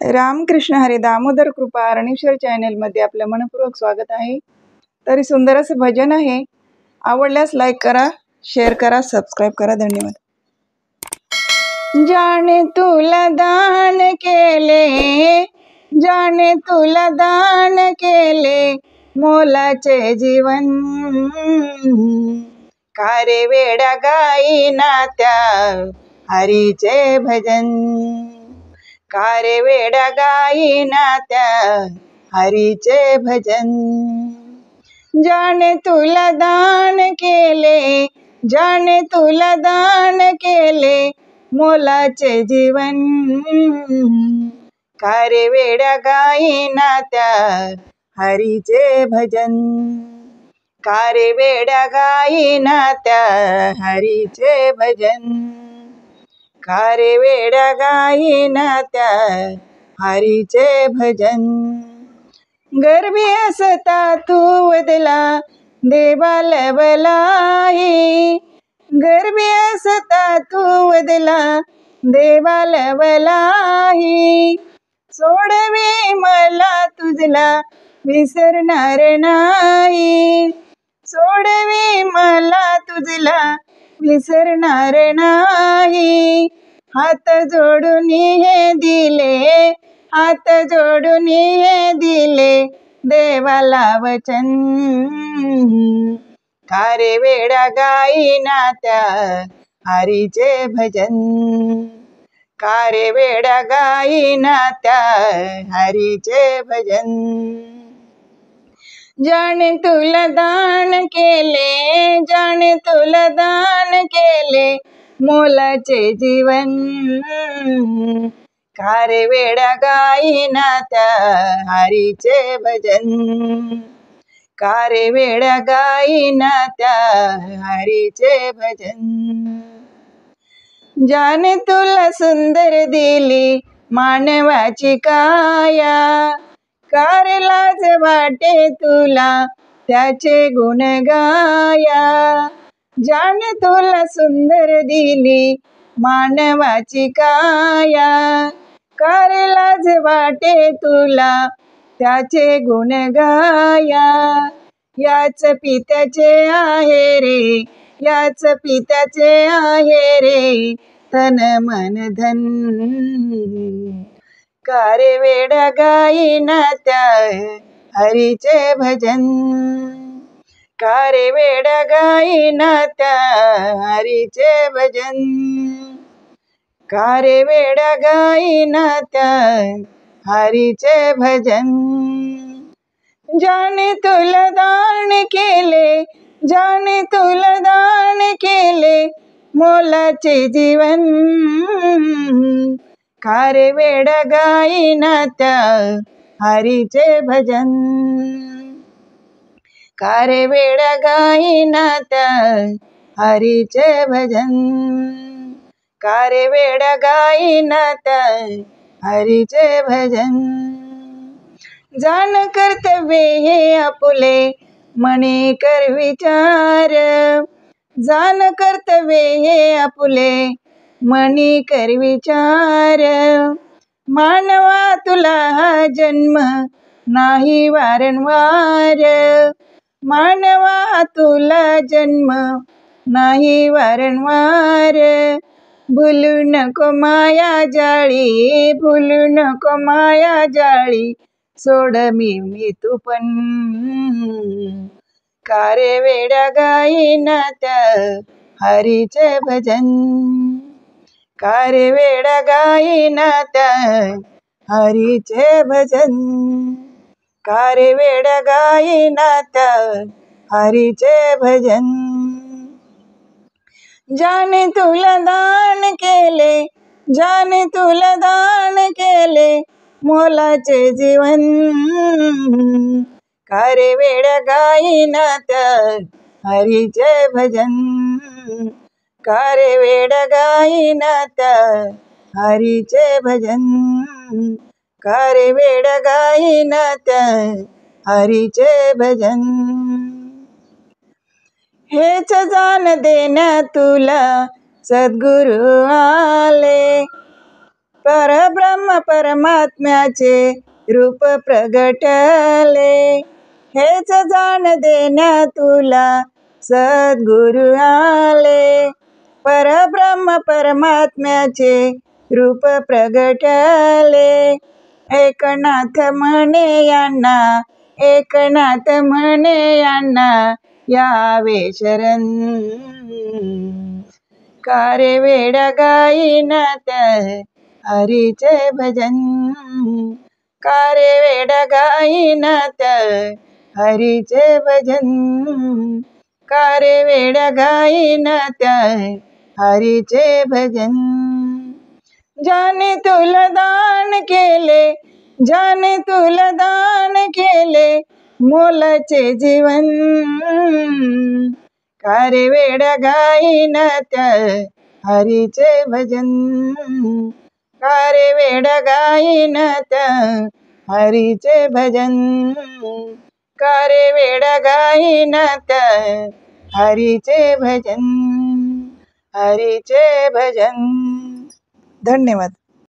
रामकृष्ण हरी दामोदर कृपा अरणेश्वर चॅनलमध्ये आपलं मनपूर्वक स्वागत आहे। तरी सुंदर असं भजन आहे। आवडल्यास लाईक करा, शेअर करा, सबस्क्राईब करा। धन्यवाद। जाने तुला दान केले, जाने तुला दान केले मोलाचे जीवन, कारे वेडा गाईना त्या हरीचे भजन, कारे वेडा गाईना त्या हरीचे भजन। जाने तुला दान केले, जाने तुला दान केले मोलाचे जीवन, कारे वेडा गाईना त्या हरीचे भजन, कारे वेडा गाईना त्या हरीचे भजन, कारे वेडा गाईना त्या हरीचे भजन। गर्भी असता तू वदला देवाल बलाई, गर्भी असता तू वदला देवाल बलाई, सोडवी मला तुझला विसरणार नाही, सोडवी मला तुझला विसरणार नाही। हात जोडून हे दिले, हात जोडून हे दिले देवाला वचन, कारे वेडा गाईना त्या हरीचे भजन, कारे वेडा गाईना त्या हरीचे भजन। जाने तुला दान केले, जाने तुला दान केले मोलाचे जीवन, कारे वेडा गाईना त्या हरीचे भजन, कारे वेडा गाईना त्या हरीचे भजन। जाने तुला सुंदर दिली मानवाची काया, कारे लाज वाटे तुला त्याचे गुण गाया, जाने तुला सुंदर दिली मानवाची काया, कारे लाज वाटे तुला त्याचे गुण गाया। याच पित्याचे आहे रे, याच पित्याचे आहे रे तन मन धन, कारे वेडा गाईना त्या हरीचे भजन, कारे वेडा गाईना त्या हरीचे भजन, कारे वेडा गाईना त्या हरीचे भजन। जाने तुला दान केले, जाने तुला दान केले मोलाचे जीवन, कारे वेडा गाईना त्या हरीचे भजन, कारे वेडा गाईना त्या हरीचे भजन, कारे वेडा गाईना त्या हरीचे भजन। जाण कर्तव्य हे आपुले मनी कर विचार, जाण कर्तव्य हे आपुले मनी कर विचार, मानवा तुला हा जन्म नाही वारंवार, मानवा तुला जन्म नाही वारंवार। भुलू नको माया जाळी, भुलू नको माया जाळी सोड मी तू पण, कारे वेडा गाईना त्या हरीचे भजन, कारे वेडा गाईना त्या हरीचे भजन, कारे वेडा गाईना त्या हरीचे भजन। जाने तुला दान केले, जाने तुला दान केले मोलाचे जीवन, कारे वेडा गाईना त्या हरीचे भजन, कारे वेडा गाईना त्या हरीचे भजन, कारे वेडा गाईना त्या हरीचे भजन। हेच जाण देण्या तुला सद्गुरु आले, परब्रह्म परमात्म्याचे रूप प्रगटले, हेच जाण देण्या तुला सद्गुरु आले. परब्रह्म परमात्म्याचे रूप प्रगटले, एकनाथ म्हणे यांना, एकनाथ म्हणे यांना यावे शरण. कारे वेड्या गाईन त्या हरीचे भजन, कारे वेड्या गाईन त्या हरीचे भजन, कारे वेड्या गाईन त्या हरीचे भजन. ज्याने तुला दान केले, ज्याने तुला दान केले मोलाचे जीवन, कारे वेड्या गाईन त्या हरीचे भजन, कारे वेड्या गाईन त्या हरीचे भजन, कारे वेड्या गाईन त्या हरीचे भजन, हरीचे भजन. धन्यवाद.